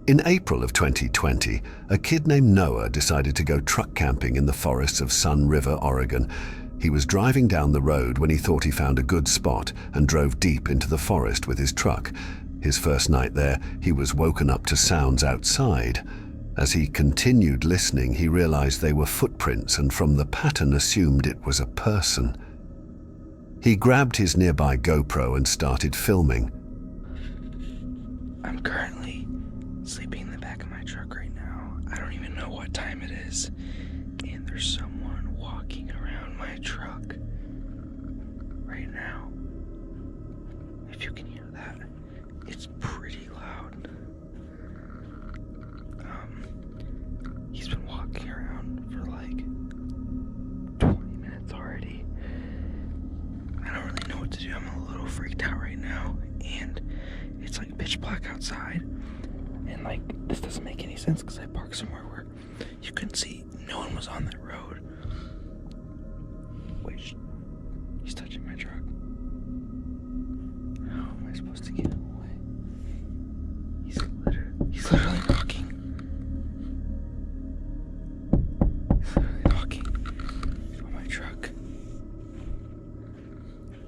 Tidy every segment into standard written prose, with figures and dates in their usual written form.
In April of 2020, a kid named Noah decided to go truck camping in the forests of Sun River, Oregon. He was driving down the road when he thought he found a good spot and drove deep into the forest with his truck. His first night there, he was woken up to sounds outside. As he continued listening, he realized they were footprints and from the pattern assumed it was a person. He grabbed his nearby GoPro and started filming. I'm currently sleeping in the back of my truck right now. I don't even know what time it is. And there's someone walking around my truck right now. If you can hear that, it's pretty loud. He's been walking around for like 20 minutes already. I don't really know what to do. I'm a little freaked out right now. And it's like pitch black outside. And like, this doesn't make any sense because I parked somewhere where you couldn't see. No one was on that road. Wait, he's touching my truck. How am I supposed to get him away? He's literally knocking. He's literally knocking on my truck.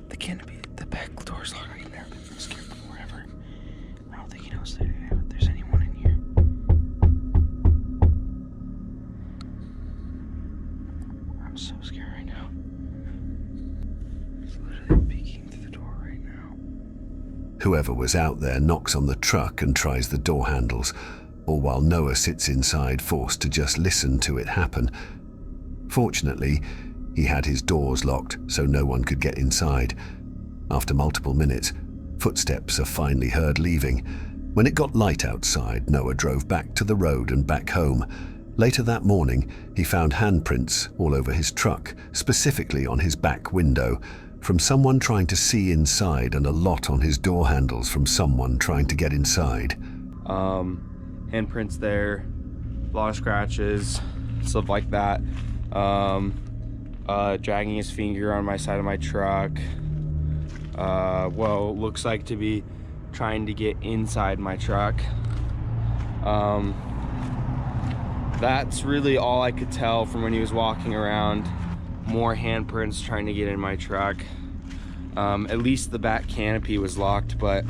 The canopy, the back door's locked. I've never been scared before ever. I don't think he knows that there's anyone in here. I'm so scared right now. He's literally peeking through the door right now. Whoever was out there knocks on the truck and tries the door handles, all while Noah sits inside, forced to just listen to it happen. Fortunately, he had his doors locked so no one could get inside. After multiple minutes, footsteps are finally heard leaving. When it got light outside, Noah drove back to the road and back home. Later that morning, he found handprints all over his truck, specifically on his back window, from someone trying to see inside, and a lot on his door handles from someone trying to get inside. Handprints there, a lot of scratches, stuff like that. Dragging his finger on my side of my truck. Looks like to be trying to get inside my truck. That's really all I could tell from when he was walking around. More handprints trying to get in my truck. At least the back canopy was locked, but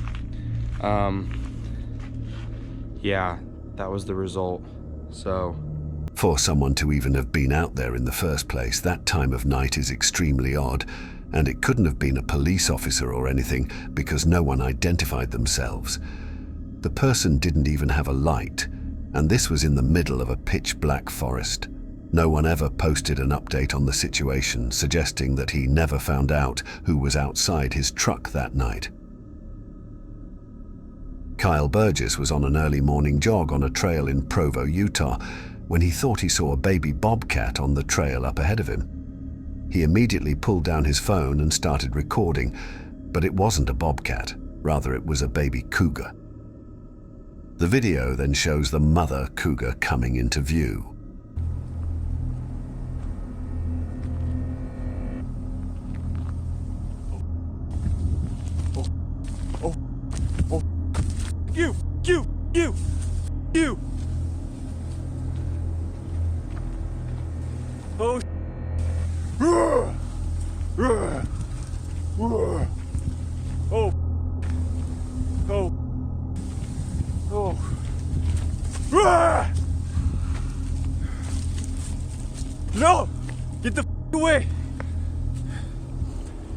yeah, that was the result. So for someone to even have been out there in the first place, that time of night is extremely odd, and it couldn't have been a police officer or anything because no one identified themselves. The person didn't even have a light, and this was in the middle of a pitch black forest. No one ever posted an update on the situation, suggesting that he never found out who was outside his truck that night. Kyle Burgess was on an early morning jog on a trail in Provo, Utah, when he thought he saw a baby bobcat on the trail up ahead of him. He immediately pulled down his phone and started recording, but it wasn't a bobcat, rather it was a baby cougar. The video then shows the mother cougar coming into view. You! Oh, oh, oh, no! Get the away!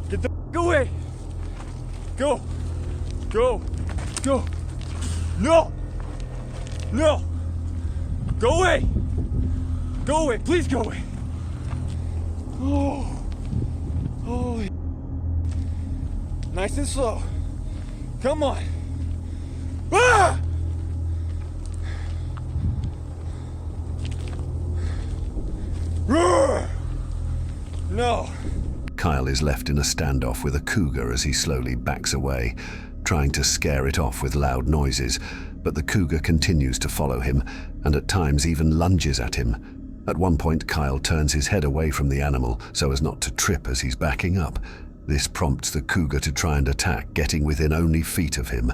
Get the away! Go! Go! Go! No! No! Go away! Go away! Please go away! Oh! Holy! Nice and slow. Come on! Ah! Roar! No! Kyle is left in a standoff with a cougar as he slowly backs away, trying to scare it off with loud noises, but the cougar continues to follow him and at times even lunges at him. At one point, Kyle turns his head away from the animal so as not to trip as he's backing up. This prompts the cougar to try and attack, getting within only feet of him.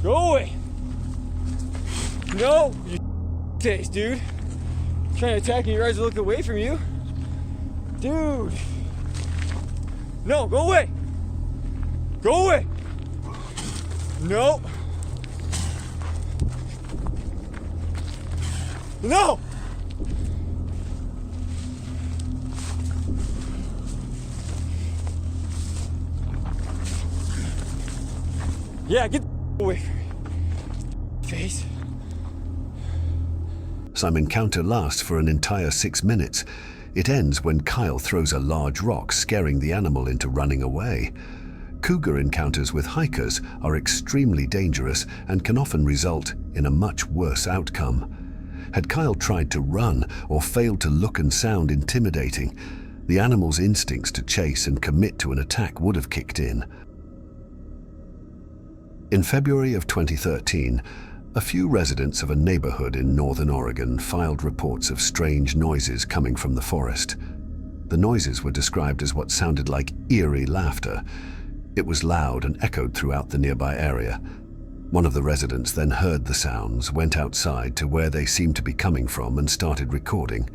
Go away! No, you face, dude. Trying to attack me, your eyes are looking away from you. Dude. No, go away. Go away. No. No. Yeah, get away from me. Face. Some encounter lasts for an entire 6 minutes. It ends when Kyle throws a large rock, scaring the animal into running away. Cougar encounters with hikers are extremely dangerous and can often result in a much worse outcome. Had Kyle tried to run or failed to look and sound intimidating, the animal's instincts to chase and commit to an attack would have kicked in. In February of 2013, a few residents of a neighborhood in northern Oregon filed reports of strange noises coming from the forest. The noises were described as what sounded like eerie laughter. It was loud and echoed throughout the nearby area. One of the residents then heard the sounds, went outside to where they seemed to be coming from, and started recording.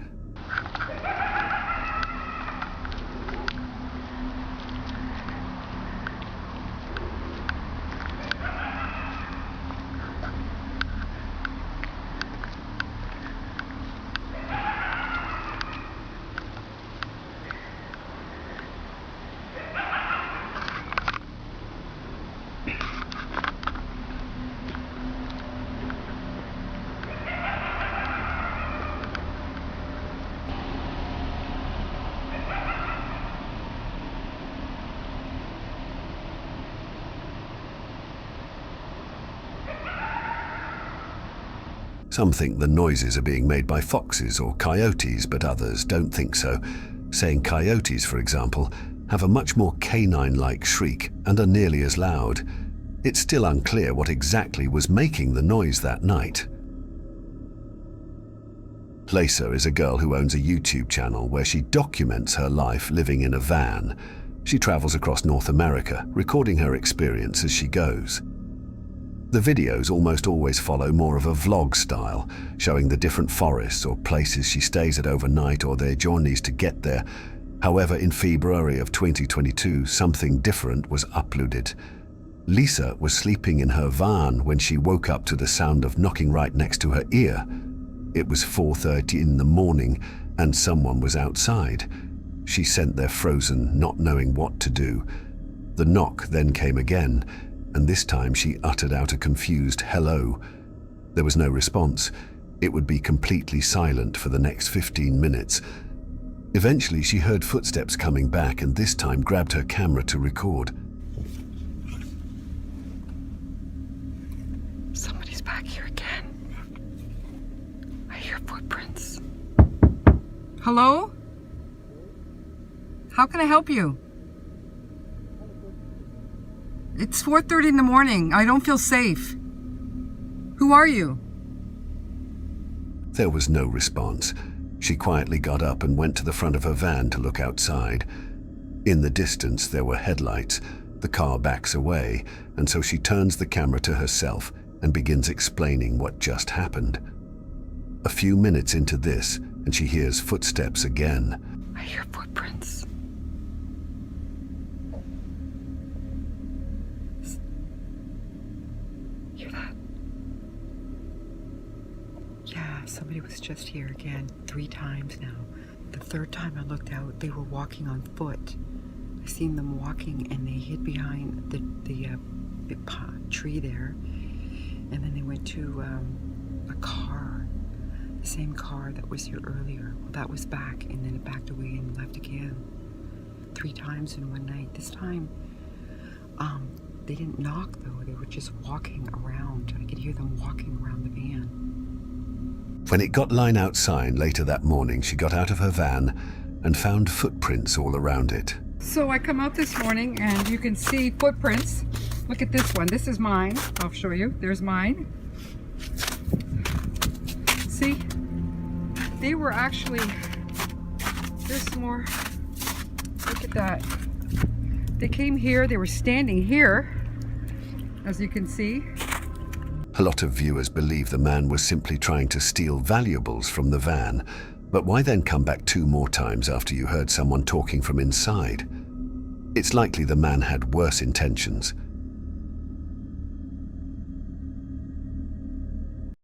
Some think the noises are being made by foxes or coyotes, but others don't think so, saying coyotes, for example, have a much more canine-like shriek and are nearly as loud. It's still unclear what exactly was making the noise that night. Lisa is a girl who owns a YouTube channel where she documents her life living in a van. She travels across North America, recording her experience as she goes. The videos almost always follow more of a vlog style, showing the different forests or places she stays at overnight or their journeys to get there. However, in February of 2022, something different was uploaded. Lisa was sleeping in her van when she woke up to the sound of knocking right next to her ear. It was 4:30 in the morning and someone was outside. She sat there frozen, not knowing what to do. The knock then came again, and this time she uttered out a confused hello. There was no response. It would be completely silent for the next 15 minutes. Eventually she heard footsteps coming back and this time grabbed her camera to record. Somebody's back here again. I hear footprints. Hello? How can I help you? It's 4:30 in the morning. I don't feel safe. Who are you? There was no response. She quietly got up and went to the front of her van to look outside. In the distance, there were headlights. The car backs away, and so she turns the camera to herself and begins explaining what just happened. A few minutes into this, and she hears footsteps again. I hear footprints. Hear that? Yeah, somebody was just here again 3 times now. The 3rd time I looked out, they were walking on foot. I seen them walking and they hid behind the big tree there. And then they went to a car, the same car that was here earlier. Well, that was back, and then it backed away and left again. 3 times in one night. This time, they didn't knock though. They were just walking around. I could hear them walking around the van. When it got line out sign later that morning, she got out of her van and found footprints all around it. So I come out this morning and you can see footprints. Look at this one. This is mine. I'll show you. There's mine. See? They were actually... There's some more. Look at that. They came here. They were standing here, as you can see. A lot of viewers believe the man was simply trying to steal valuables from the van, but why then come back 2 more times after you heard someone talking from inside? It's likely the man had worse intentions.